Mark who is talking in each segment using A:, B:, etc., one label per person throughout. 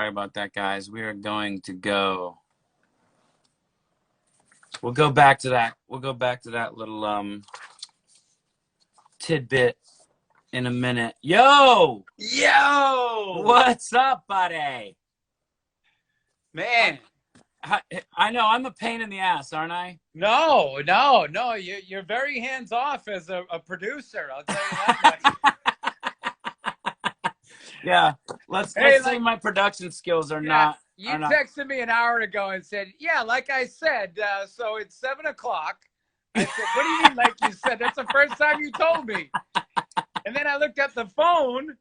A: Sorry about that, guys. We are going to go. We'll go back to that. We'll go back to that little tidbit in a minute. Yo,
B: Yo,
A: what's up, buddy?
B: man.
A: I know I'm a pain in the ass, aren't I?
B: No. You're very hands off as a producer. I'll tell you that much.
A: Yeah. Let's
B: Hey,
A: say
B: like,
A: my production skills are
B: yeah,
A: not
B: you
A: are not.
B: texted me an hour ago and said, yeah, like I said, so it's 7 o'clock. I said, what do you mean, like you said? That's the first time you told me. And then I looked at the phone.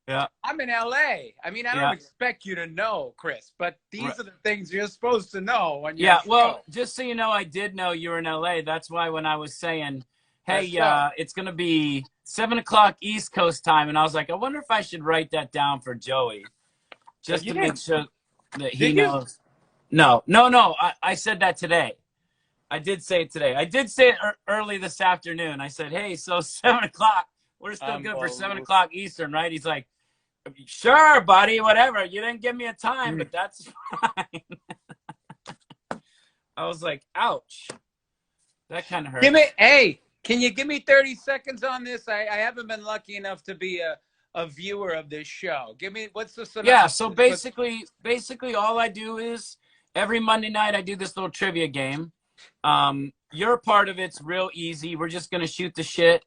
A: Yeah.
B: I'm in LA. I mean, I don't
A: Yeah.
B: expect you to know, Chris, but
A: Right.
B: these are the things you're supposed to know on your
A: Yeah.
B: show.
A: Well, just so you know, I did know you were in LA. That's why when I was saying, hey,
B: That's so.
A: it's gonna be 7 o'clock East Coast time, and I was like, I wonder if I should write that down for Joey,
B: But
A: just
B: you
A: to make
B: didn't.
A: sure that he
B: Did you?
A: knows. No. I said that today. I did say it today. I did say it early this afternoon. I said, hey, so 7 o'clock. We're still good for 7 o'clock Eastern, right? He's like, sure, buddy, whatever. You didn't give me a time, but that's fine. I was like, ouch. That kind of hurt.
B: Hey, can you give me 30 seconds on this? I haven't been lucky enough to be a viewer of this show. Give me, what's the synopsis?
A: Yeah, so basically all I do is every Monday night I do this little trivia game. Your part of it's real easy. We're just going to shoot the shit,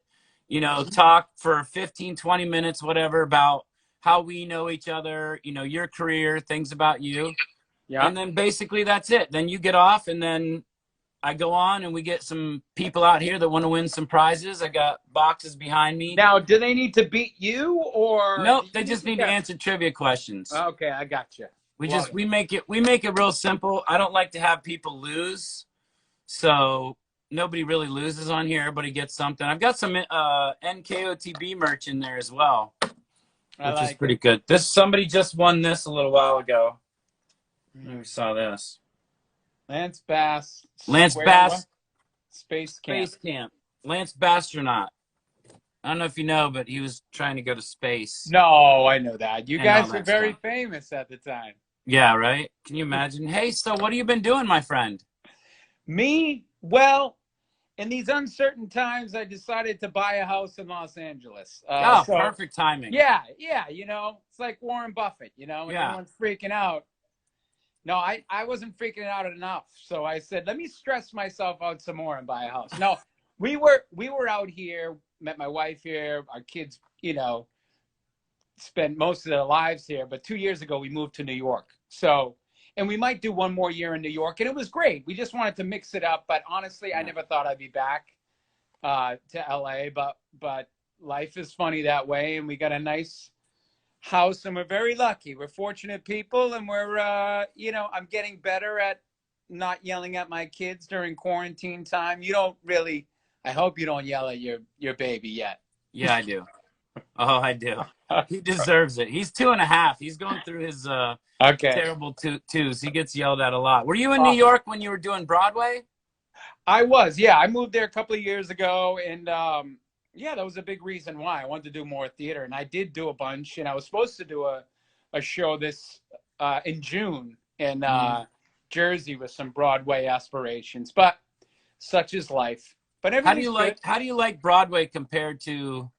A: talk for 15, 20 minutes, whatever, about how we know each other, your career, things about you.
B: Yeah.
A: And then basically that's it. Then you get off and then I go on and we get some people out here that want to win some prizes. I got boxes behind me.
B: Now, do they need to beat you or?
A: Nope, they just need to answer trivia questions.
B: Okay, I got you.
A: We make it real simple. I don't like to have people lose. So nobody really loses on here. Everybody gets something. I've got some NKOTB merch in there as well, which is pretty good. Somebody just won this a little while ago. We saw this.
B: Lance Bass. Space
A: Camp. Lance Bastronaut. I don't know if you know, but he was trying to go to space.
B: No, I know that. You guys were very famous at the time.
A: Yeah, right? Can you imagine? Hey, so what have you been doing, my friend?
B: Me? Well, in these uncertain times, I decided to buy a house in Los Angeles.
A: Perfect timing.
B: Yeah. It's like Warren Buffett, and everyone's freaking out. No, I wasn't freaking out enough. So I said, let me stress myself out some more and buy a house. No, we were out here, met my wife here, our kids, spent most of their lives here. But 2 years ago, we moved to New York. And we might do one more year in New York. And it was great. We just wanted to mix it up. But honestly, I never thought I'd be back to LA. But life is funny that way. And we got a nice house and we're very lucky. We're fortunate people. And we're, I'm getting better at not yelling at my kids during quarantine time. You don't really, I hope you don't yell at your baby yet.
A: Yeah, I do. Oh, I do. He deserves it. He's 2.5. He's going through his terrible twos. He gets yelled at a lot. Were you in New York when you were doing Broadway?
B: I was, yeah. I moved there a couple of years ago, and that was a big reason why I wanted to do more theater. And I did do a bunch, and I was supposed to do a show this in June in Jersey with some Broadway aspirations, but such is life. But
A: how do you like Broadway compared to,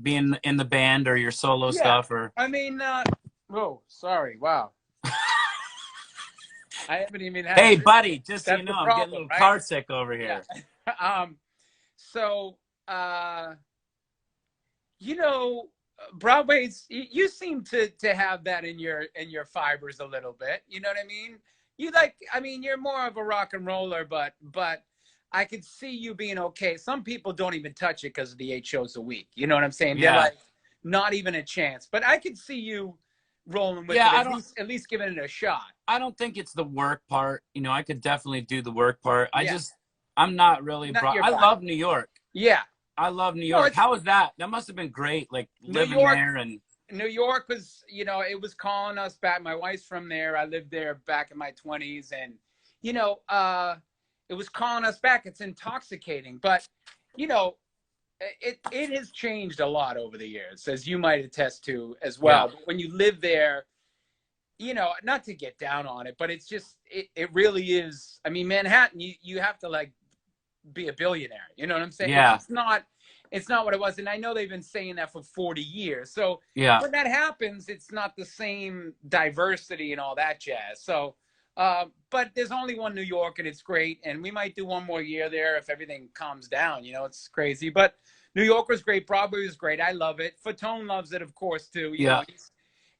A: being in the band or your solo stuff? Or
B: I mean, oh, sorry, wow. I haven't even had.
A: Hey, buddy, just so you know,
B: I'm
A: getting a little car sick over here.
B: Yeah. Broadway's. You seem to have that in your fibers a little bit. You know what I mean? You're more of a rock and roller, but I could see you being okay. Some people don't even touch it because of the 8 shows a week. You know what I'm saying?
A: Yeah.
B: They're like, not even a chance. But I could see you rolling with it, at least giving it a shot.
A: I don't think it's the work part. I could definitely do the work part. I'm not really. I love New York.
B: Yeah.
A: I love New York. How was that? That must have been great, like living there. And
B: New York was, it was calling us back. My wife's from there. I lived there back in my 20s. And, it was calling us back. It's intoxicating. But, it has changed a lot over the years, as you might attest to as well.
A: Yeah.
B: When you live there, you know, not to get down on it, but it's just it really is. I mean, Manhattan, you have to like be a billionaire. You know what I'm saying?
A: Yeah.
B: It's not what it was. And I know they've been saying that for 40 years. So
A: Yeah.
B: when that happens, it's not the same diversity and all that jazz. So, but there's only one New York and it's great. And we might do one more year there if everything calms down. You know, it's crazy. But New York was great. Broadway was great. I love it. Fatone loves it, of course, too. You
A: Yeah.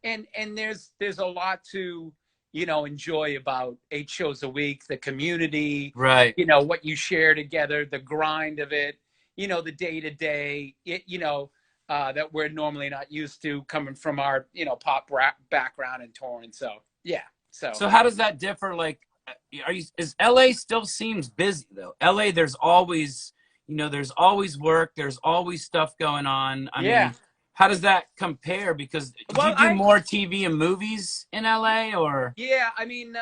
B: know, and there's a lot to, you know, enjoy about 8 shows a week, the community,
A: Right.
B: you know, what you share together, the grind of it, you know, the day to day, you know, that we're normally not used to coming from our, you know, pop rap background and touring. So yeah. So
A: So how does that differ? Like, is LA still seems busy though? LA, there's always, you know, there's always work. There's always stuff going on. I
B: yeah.
A: mean, how does that compare? Because do
B: Well,
A: you do more TV and movies in LA or?
B: I mean,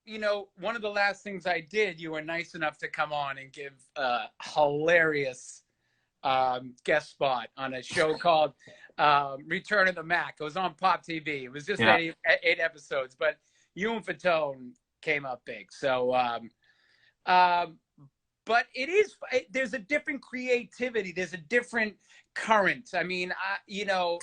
B: you know, one of the last things I did, you were nice enough to come on and give a hilarious guest spot on a show called Return of the Mac. It was on Pop TV. It was just
A: Yeah.
B: eight episodes, but you and Fatone came up big. So, but there's a different creativity. There's a different current. I mean, you know,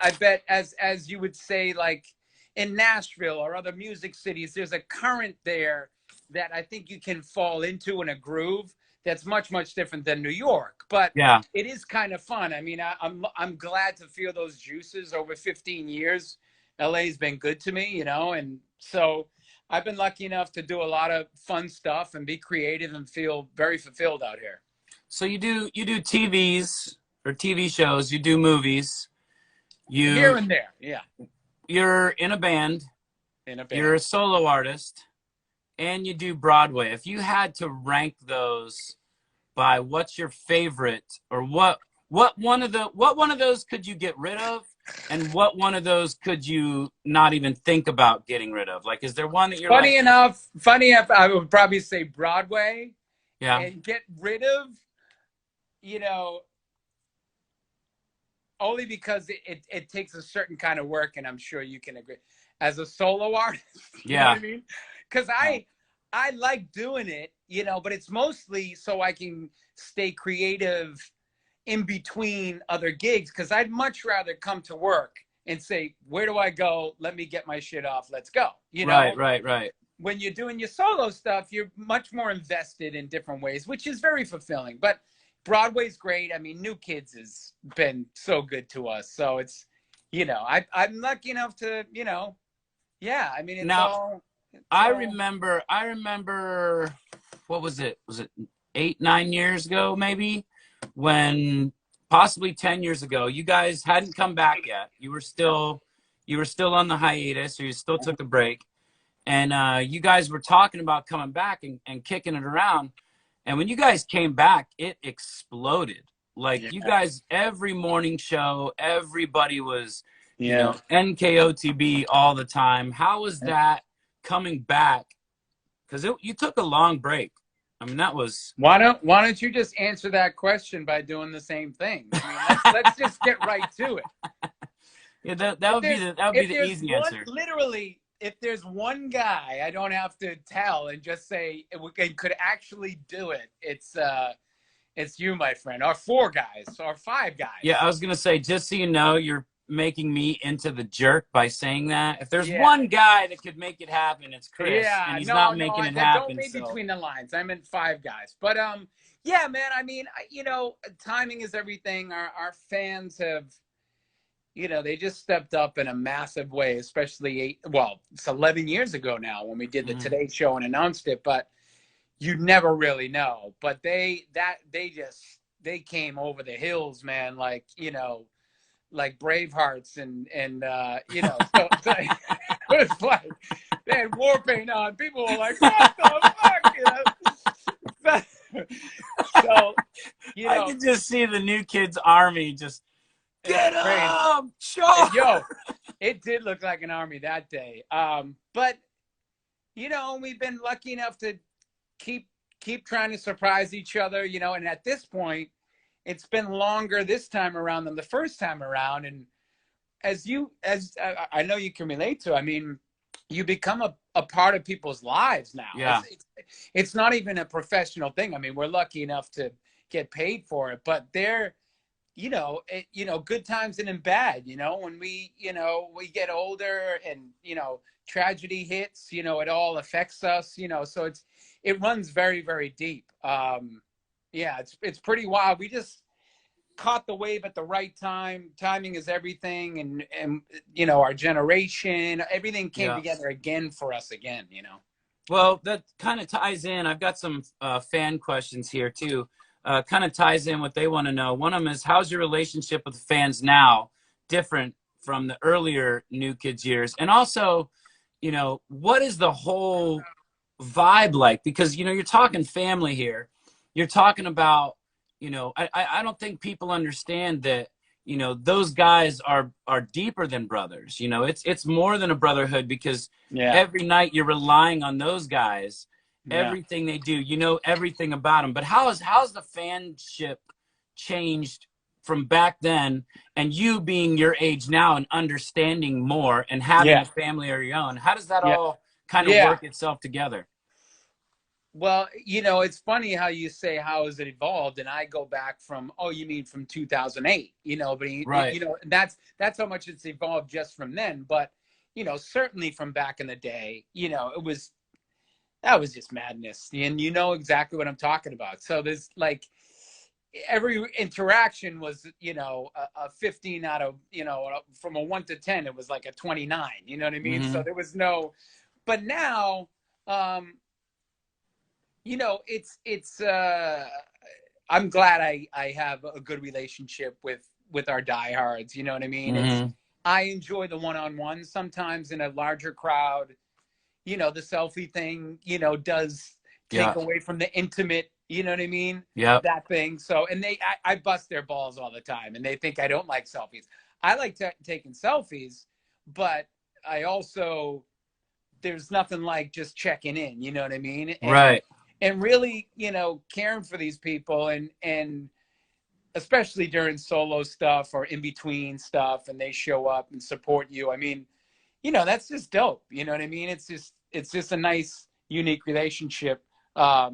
B: I bet as you would say, like in Nashville or other music cities, there's a current there that I think you can fall into in a groove that's much, much different than New York. But
A: Yeah.
B: it is kind of fun. I mean, I'm glad to feel those juices over 15 years. LA's been good to me, you know, and so I've been lucky enough to do a lot of fun stuff and be creative and feel very fulfilled out here.
A: So you do TVs or TV shows. You do movies.
B: Here
A: You
B: and there, yeah,
A: you're in a band.
B: in a
A: You're
B: band.
A: a solo artist, and you do Broadway. If you had to rank those by what's your favorite, or what one of those could you get rid of, and what one of those could you not even think about getting rid of? Like, is there one that you're like,
B: Funny enough, I would probably say Broadway
A: yeah,
B: and get rid of, you know, only because it takes a certain kind of work, and I'm sure you can agree. As a solo artist, you know
A: yeah,
B: what I mean? Because I like doing it, you know, but it's mostly so I can stay creative in between other gigs. Because I'd much rather come to work and say, where do I go? Let me get my shit off. Let's go. You know,
A: right,
B: when you're doing your solo stuff, you're much more invested in different ways, which is very fulfilling. But Broadway's great. I mean, New Kids has been so good to us. So it's, you know, I'm lucky enough to, you know, yeah. I mean,
A: now
B: it's
A: I
B: all,
A: remember I remember what was it 8 9 years ago, maybe, when, possibly 10 years ago, you guys hadn't come back yet. You were still on the hiatus, or you still took a break, and you guys were talking about coming back and kicking it around. And when you guys came back, it exploded. Like, you
B: yeah,
A: guys, every morning show, everybody was,
B: yeah.
A: NKOTB all the time. How was that coming back? Because you took a long break. I mean, that was,
B: Why don't you just answer that question by doing the same thing? I mean, let's just get right to it.
A: yeah, that would be the easy answer.
B: Literally, if there's one guy I don't have to tell and just say it could actually do it, it's you, my friend, or 4 guys, or 5 guys.
A: Yeah, I was gonna say, just so you know, you're making me into the jerk by saying that. If there's
B: Yeah.
A: one guy that could make it happen, it's Chris,
B: Yeah,
A: and he's
B: no,
A: not making it
B: don't
A: happen.
B: read
A: So
B: between the lines. I meant 5 guys, but yeah, man. I mean, you know, timing is everything. Our fans have, you know, they just stepped up in a massive way, especially it's 11 years ago now when we did the Today Show and announced it, but you never really know. But they came over the hills, man, like, you know, like Bravehearts and you know, so it was like they had war paint on. People were like, "What the fuck?" You know? So, you
A: I
B: know,
A: could just see the New Kids Army just get up, sure.
B: Yo, it did look like an army that day. But you know, we've been lucky enough to keep trying to surprise each other, you know, and at this point, it's been longer this time around than the first time around, and I know you can relate to, I mean, you become a part of people's lives now.
A: Yeah.
B: It's not even a professional thing. I mean, we're lucky enough to get paid for it, but they're, good times and in bad, when we get older and, tragedy hits, it all affects us, so it runs very, very deep. Yeah, it's pretty wild. We just caught the wave at the right time. Timing is everything. And our generation, everything came
A: Yeah.
B: together again for us again.
A: Well, that kind of ties in. I've got some fan questions here too. Kind of ties in what they want to know. One of them is, how's your relationship with the fans now different from the earlier New Kids years? And also, what is the whole vibe like? Because, you're talking family here. You're talking about, I don't think people understand that, those guys are deeper than brothers. It's more than a brotherhood, because
B: Yeah.
A: every night you're relying on those guys.
B: Yeah.
A: Everything they do, everything about them. But how's the fanship changed from back then, and you being your age now and understanding more and having
B: Yeah.
A: a family of your own? How does that
B: Yeah.
A: all kind of
B: Yeah.
A: work itself together?
B: Well, it's funny how you say, how has it evolved? And I go back from, oh, you mean from 2008, but
A: Right.
B: That's how much it's evolved just from then. But, certainly from back in the day, that was just madness. And you know exactly what I'm talking about. So there's like, every interaction was, a 15 out of, from a 1 to 10, it was like a 29, you know what I mean?
A: Mm-hmm.
B: So there was no, but now, it's I'm glad I have a good relationship with our diehards. You know what I mean?
A: Mm-hmm.
B: I enjoy the one-on-one. Sometimes in a larger crowd, the selfie thing, does take away from the intimate. You know what I mean?
A: Yeah.
B: That thing. So, and I bust their balls all the time, and they think I don't like selfies. I like taking selfies, but I also, there's nothing like just checking in. You know what I mean?
A: Right.
B: And really, caring for these people, and especially during solo stuff or in between stuff, and they show up and support you. I mean, that's just dope. You know what I mean? It's just a nice, unique relationship.
A: How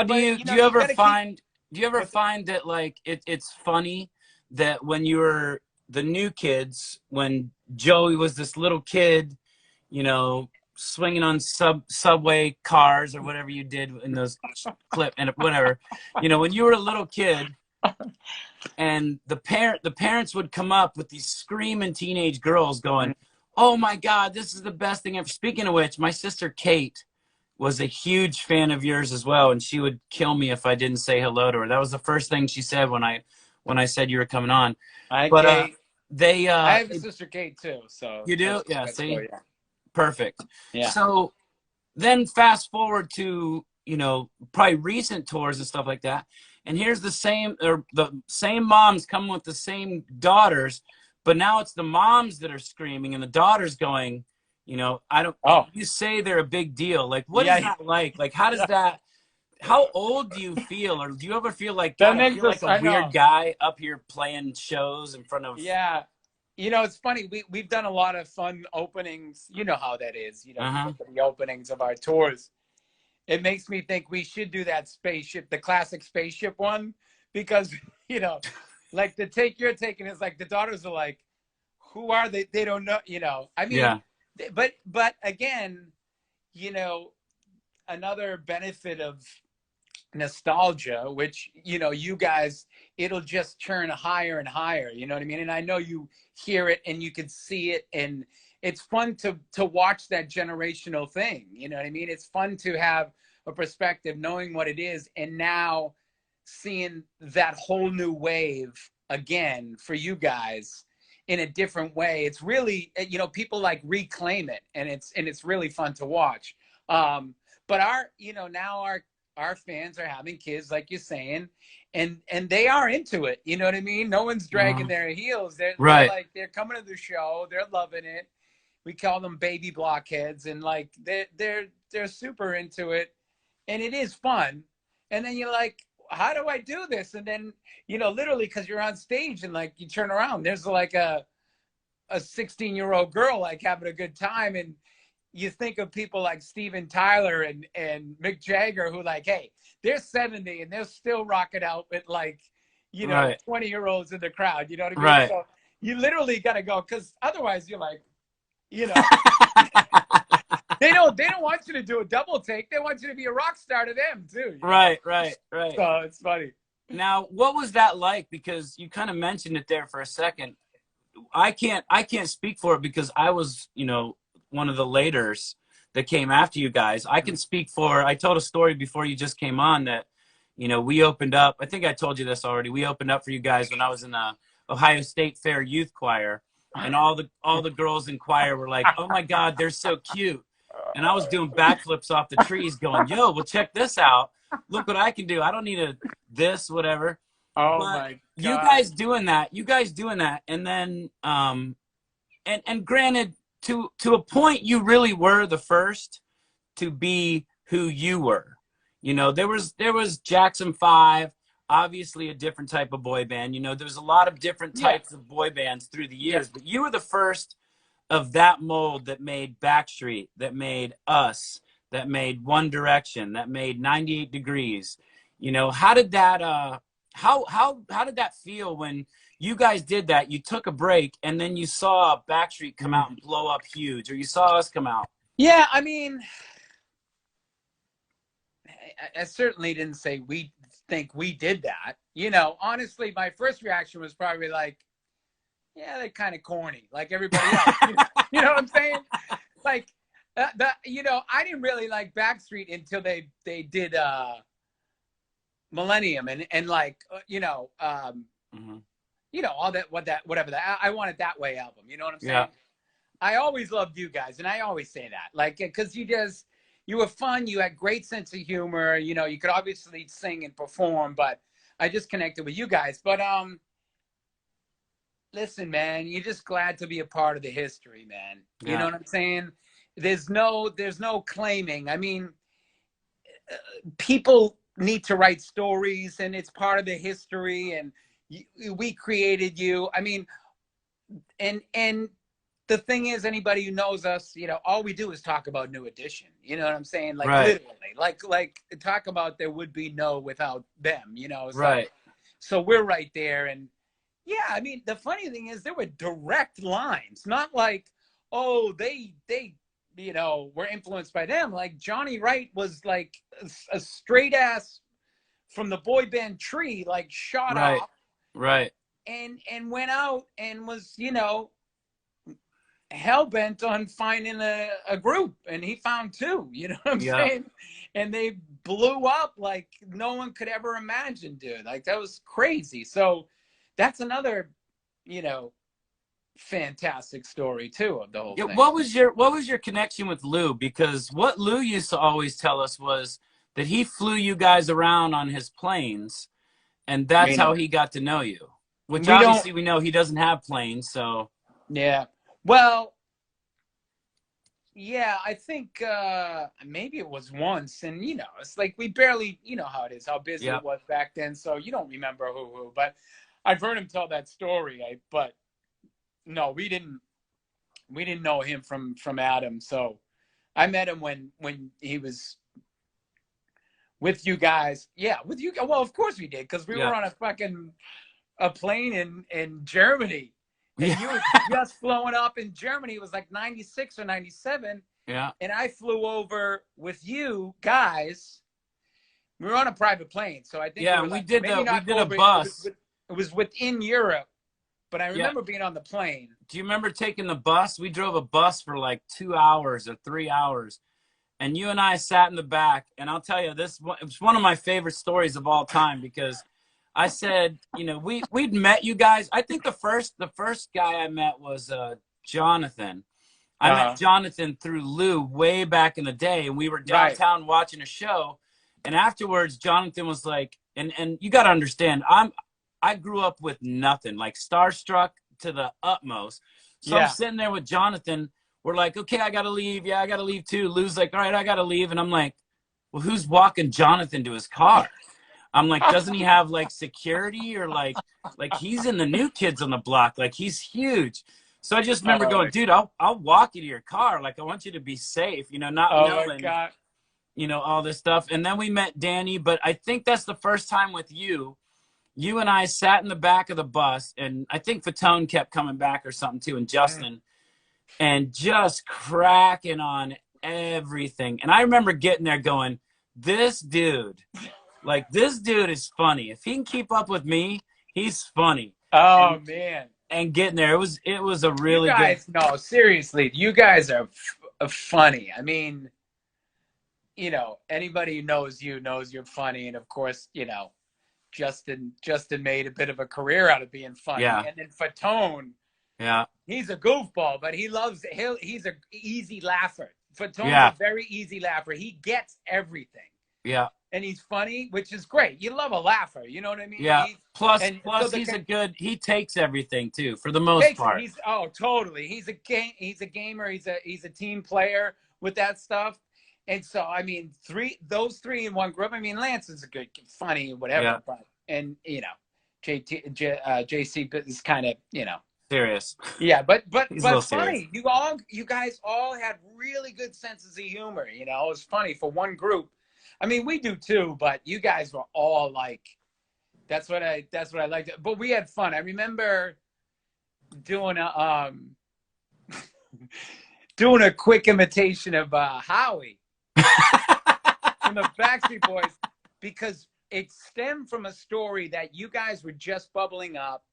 A: do
B: but,
A: you ever find
B: What's
A: that, like, it's funny that when you were the New Kids, when Joey was this little kid, swinging on subway cars or whatever you did in those clip and whatever, when you were a little kid, and the parents would come up with these screaming teenage girls going, "Oh my God, this is the best thing ever." Speaking of which, my sister Kate was a huge fan of yours as well, and she would kill me if I didn't say hello to her. That was the first thing she said when I said you were coming on.
B: Hi,
A: But
B: Kate.
A: I
B: have a sister Kate too, so
A: you do? Yeah, see?
B: Cool, yeah.
A: Perfect.
B: Yeah.
A: So then fast forward to, probably recent tours and stuff like that. And here's the same moms coming with the same daughters, but now it's the moms that are screaming and the daughters going, you say they're a big deal. Like, what is that like? Like, how does that, how old do you feel? Or do you ever feel like, God, I feel like a weird guy up here playing shows in front of?
B: Yeah. It's funny. We've done a lot of fun openings. You know how that is, the openings of our tours. It makes me think we should do that spaceship, the classic spaceship one, because, like the take you're taking is like, the daughters are like, who are they? They don't know, I mean,
A: yeah.
B: But again, another benefit of nostalgia, which, you guys, it'll just churn higher and higher, you know what I mean? And I know you hear it and you can see it, and it's fun to watch that generational thing, you know what I mean? It's fun to have a perspective, knowing what it is, and now seeing that whole new wave again for you guys in a different way. It's really, people like reclaim it, and it's really fun to watch. But now our fans are having kids, like you're saying, and they are into it. You know what I mean? No one's dragging their heels. They're like, they're coming to the show. They're loving it. We call them baby blockheads, and like they're super into it, and it is fun. And then you're like, how do I do this? And then, literally, because you're on stage and like you turn around, there's like a a 16-year-old girl like having a good time, and you think of people like Steven Tyler and Mick Jagger who like, hey, they're 70 and they're still rocking out with like, you know,
A: Right.
B: 20-year-olds in the crowd. You know what I mean?
A: Right.
B: So you literally got to go, because otherwise you're like, you know, they don't want you to do a double take. They want you to be a rock star to them too.
A: Right. Right. Right.
B: So it's funny.
A: Now, what was that like? Because you kind of mentioned it there for a second. I can't speak for it because I was, you know, one of the laters that came after you guys. I can speak for, I told a story before you just came on that, you know, we opened up, I think I told you this already. We opened up for you guys when I was in the Ohio State Fair Youth Choir, and all the girls in choir were like, "Oh my God, they're so cute." And I was doing backflips off the trees going, "Yo, well, check this out. Look what I can do. I don't need a this, whatever."
B: Oh
A: But
B: my God.
A: you guys doing that. And then, and granted, to a point, you really were the first to be who you were. You know, there was Jackson 5, obviously a different type of boy band. You know, there's a lot of different types of boy bands through the years, but you were the first of that mold that made Backstreet, that made Us, that made One Direction, that made 98 Degrees. You know, how did that how did that feel when you guys did that? You took a break and then you saw Backstreet come out and blow up huge, or you saw us come out?
B: Yeah, I mean, I certainly didn't say we think we did that. You know, honestly, my first reaction was probably like, yeah, they're kind of corny, like everybody else. You know what I'm saying? Like, you know, I didn't really like Backstreet until they did Millennium and like, you know, you know, all that, whatever that I Want It That Way album. You know what I'm saying?
A: Yeah.
B: I always loved you guys, and I always say that, like, because you were fun, you had great sense of humor, you know, you could obviously sing and perform, but I just connected with you guys. But listen, man, you're just glad to be a part of the history, man. You know what I'm saying? There's no claiming. I mean, people need to write stories, and it's part of the history, and we created you. I mean, and the thing is, anybody who knows us, you know, all we do is talk about New Edition. You know what I'm saying? Like, literally, like talk about there would be no without them, you know? So, so we're right there. And yeah, I mean, the funny thing is there were direct lines, not like, oh, they, you know, were influenced by them. Like Johnny Wright was like a straight ass from the boy band tree, like shot off.
A: Right.
B: And went out and was, you know, hell-bent on finding a group, and he found two, you know what I'm saying? And they blew up like no one could ever imagine, dude. Like, that was crazy. So that's another, you know, fantastic story too of the whole thing.
A: What was your connection with Lou? Because what Lou used to always tell us was that he flew you guys around on his planes, and that's how he got to know you. Which obviously we know he doesn't have planes, so.
B: Yeah. Well, yeah, I think maybe it was once, and you know, it's like we barely, you know how it is, how busy it was back then, so you don't remember who. But I've heard him tell that story. But no, we didn't know him from Adam. So I met him when he was with you guys. Yeah, with you. Well, of course we did, because we were on a plane in Germany. And you were just flowing up in Germany. It was like 96 or 97.
A: Yeah.
B: And I flew over with you guys. We were on a private plane. So I think
A: we did a bus.
B: It was within Europe. But I remember being on the plane.
A: Do you remember taking the bus? We drove a bus for like 2 hours or 3 hours. And you and I sat in the back. And I'll tell you, it was one of my favorite stories of all time, because I said, you know, we'd met you guys. I think the first guy I met was Jonathan. I met Jonathan through Lou way back in the day, and we were downtown watching a show. And afterwards, Jonathan was like, and you got to understand, I grew up with nothing, like starstruck to the utmost. So I'm sitting there with Jonathan. We're like, okay, I got to leave. Yeah, I got to leave too. Lou's like, all right, I got to leave. And I'm like, well, who's walking Jonathan to his car? I'm like, doesn't he have like security, or like he's in the New Kids on the Block? Like, he's huge. So I just remember
B: Oh
A: going,
B: my,
A: dude, I'll walk you to your car. Like, I want you to be safe, you know, not
B: oh my
A: knowing,
B: God.
A: you know, all this stuff. And then we met Danny, but I think that's the first time with you. You and I sat in the back of the bus, and I think Fatone kept coming back or something too, and
B: Mm.
A: Justin, and just cracking on everything. And I remember getting there going, this dude is funny. If he can keep up with me, he's funny.
B: Oh
A: And
B: man.
A: and getting there, it was a
B: You
A: really good.
B: guys, no, seriously, you guys are funny. I mean, anybody who knows you knows you're funny. And of course, Justin made a bit of a career out of being funny.
A: Yeah,
B: And then Fatone,
A: yeah,
B: he's a goofball, but he's a easy laugher. Fatone's a
A: yeah,
B: very easy laugher. He gets everything.
A: yeah,
B: And he's funny, which is great. You love a laugher, you know what I mean?
A: yeah. Plus,
B: And so
A: plus,
B: the
A: he takes everything too, for the most
B: takes it.
A: part.
B: He's totally. He's a gamer. He's a team player with that stuff. And so I mean, those three in one group. I mean, Lance is a good, funny,
A: Yeah,
B: whatever. But and JC is kind of
A: serious.
B: yeah,
A: He's a little
B: but
A: serious.
B: funny. You guys all had really good senses of humor. It was funny for one group. I mean, we do too, but you guys were all like, that's what I liked. But we had fun. I remember doing doing a quick imitation of Howie from the Backstreet Boys because it stemmed from a story that you guys were just bubbling up,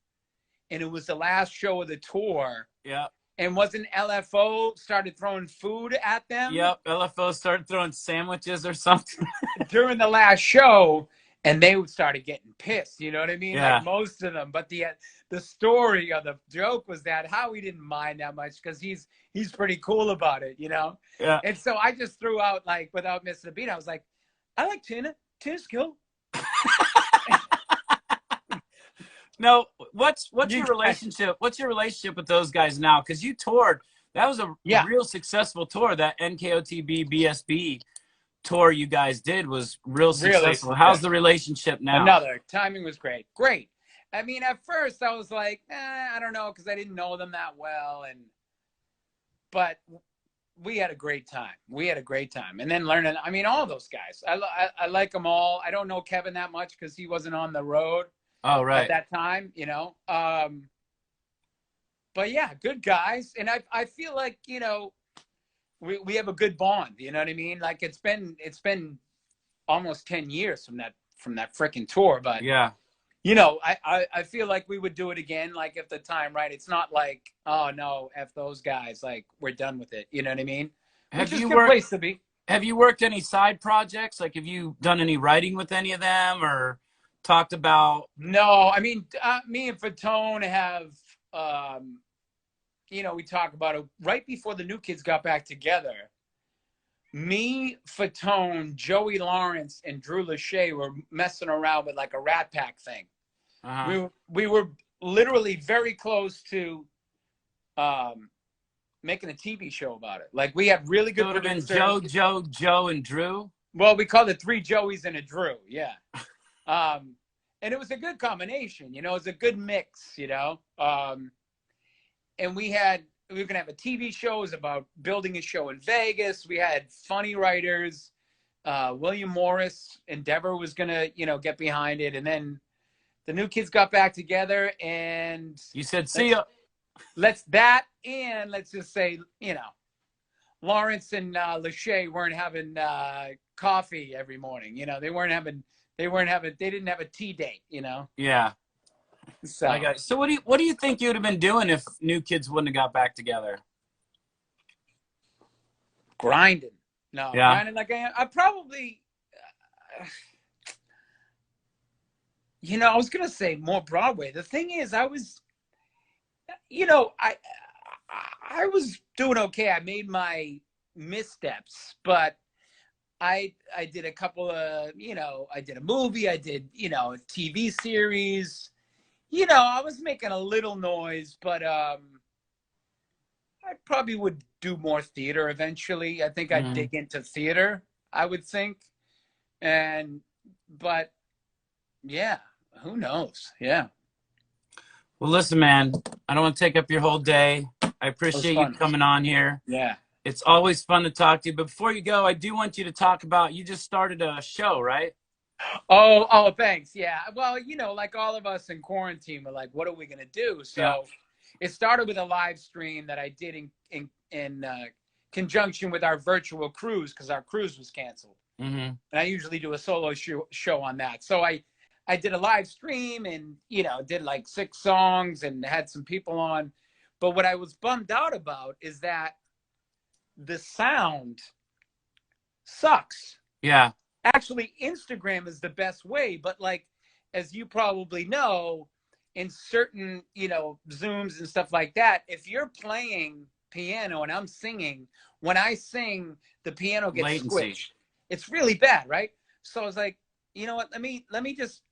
B: and it was the last show of the tour.
A: Yeah.
B: And wasn't LFO started throwing food at them
A: Yep. LFO started throwing sandwiches or something.
B: during the last show, and they started getting pissed. You know what I mean? Like
A: Yeah.
B: most of them. But the story or the joke was that Howie didn't mind that much because he's pretty cool about it.
A: Yeah.
B: And so I just threw out, like, without missing a beat, I was like, I like Tina. Tina's cool.
A: No, what's
B: You
A: your
B: guys-
A: relationship? What's your relationship with those guys now? Because you toured. That was a
B: Yeah.
A: real successful tour. That NKOTB BSB tour you guys did was real successful. How's the relationship now?
B: Another timing was great. I mean, at first I was like, I don't know, because I didn't know them that well, but we had a great time. And then learning. I mean, all those guys. I like them all. I don't know Kevin that much because he wasn't on the road
A: Oh,
B: at
A: right.
B: that time. But yeah, good guys, and I feel like we have a good bond. You know what I mean? Like it's been almost 10 years from that freaking tour, but
A: Yeah.
B: I feel like we would do it again, like if the time right. It's not like, oh no, F those guys, like we're done with it. You know what I mean?
A: Have
B: Which is a
A: you
B: good
A: worked?
B: place to be.
A: Have you worked any side projects? Like, have you done any writing with any of them, or talked about?
B: No, I mean, me and Fatone have, we talk about it right before the New Kids got back together. Me, Fatone, Joey Lawrence, and Drew Lachey were messing around with like a Rat Pack thing. We were literally very close to making a TV show about it. Like we had really good
A: So it would have been
B: producers.
A: Joe, and Drew.
B: Well, we called it Three Joeys and a Drew. Yeah. And it was a good combination, it was a good mix, and we were going to have a TV show. It was about building a show in Vegas. We had funny writers. William Morris, Endeavor was going to, get behind it. And then the New Kids got back together, and
A: You said, see ya.
B: let's just say, Lawrence and Lachey weren't having coffee every morning. They didn't have a tea date,
A: Yeah.
B: So
A: I got. So what do you think you'd have been doing if New Kids wouldn't have got back together?
B: grinding. No,
A: Yeah.
B: grinding like I probably, I was going to say more Broadway. The thing is, I was, I was doing okay. I made my missteps, but I did a couple of, I did a movie, I did, a TV series. I was making a little noise, but I probably would do more theater eventually. I think I'd dig into theater, I would think. But yeah, who knows? Yeah.
A: Well, listen, man. I don't want to take up your whole day. I
B: It was
A: appreciate you
B: fun.
A: coming on here.
B: Yeah.
A: It's always fun to talk to you. But before you go, I do want you to talk about, you just started a show, right?
B: Oh, thanks. Yeah. Well, like all of us in quarantine, we're like, what are we gonna do?
A: Yeah.
B: So it started with a live stream that I did in conjunction with our virtual cruise because our cruise was canceled.
A: Mm-hmm.
B: And I usually do a solo show on that. So I did a live stream and did like 6 songs and had some people on. But what I was bummed out about is that the sound sucks.
A: Yeah.
B: Actually, Instagram is the best way, but like as you probably know, in certain Zooms and stuff like that, if you're playing piano and I'm singing, when I sing, the piano gets
A: Latency.
B: squished. It's really bad, right? So I was like, you know what? Let me just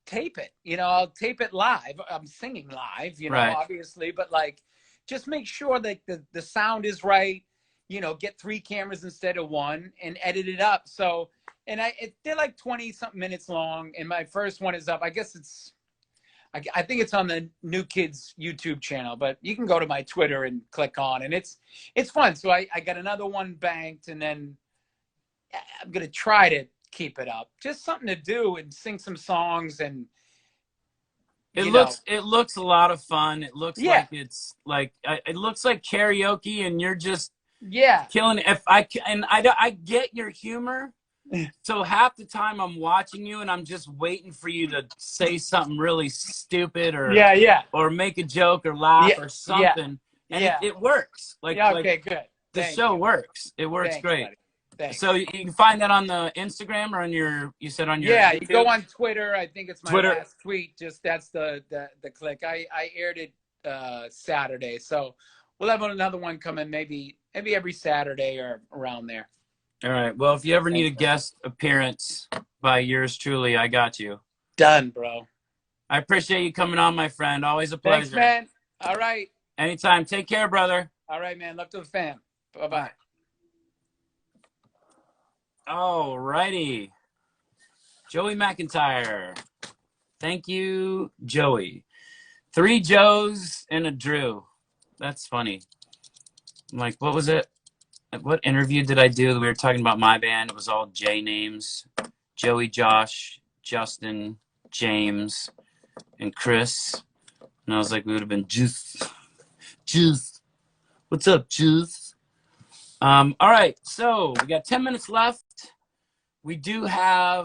B: tape it. I'll tape it live. I'm singing live,
A: Right.
B: obviously, but like just make sure that the sound is right. Get 3 cameras instead of 1 and edit it up. So, and they're like 20 something minutes long. And my first one is up. I guess I think it's on the New Kids YouTube channel, but you can go to my Twitter and click on, and it's fun. So I got another one banked, and then I'm going to try to keep it up. Just something to do and sing some songs. And
A: it looks a lot of fun. It looks like it looks like karaoke, and you're just killing it. I get your humor. So half the time I'm watching you and I'm just waiting for you to say something really stupid or make a joke or laugh or something. And it works.
B: Okay, good.
A: The show works. It works great.
B: Buddy. Thanks.
A: So you can find that on the Instagram or on you said on your
B: YouTube?
A: You
B: go on Twitter. I think it's my
A: Twitter.
B: last tweet. Just that's the click. I aired it Saturday. So we'll have another one coming maybe every Saturday or around there.
A: All right. Well, if you ever need a guest appearance by yours truly, I got you.
B: Done, bro.
A: I appreciate you coming on, my friend. Always a pleasure.
B: Thanks, man. All right.
A: Anytime. Take care, brother.
B: All right, man. Love to the fam. Bye-bye.
A: All righty. Joey McIntyre. Thank you, Joey. 3 Joes and a Drew. That's funny. I'm like, what was it? What interview did I do? We were talking about my band. It was all J names. Joey, Josh, Justin, James, and Chris. And I was like, we would have been Juice. Juice. What's up, Juice? All right. So we got 10 minutes left. We do have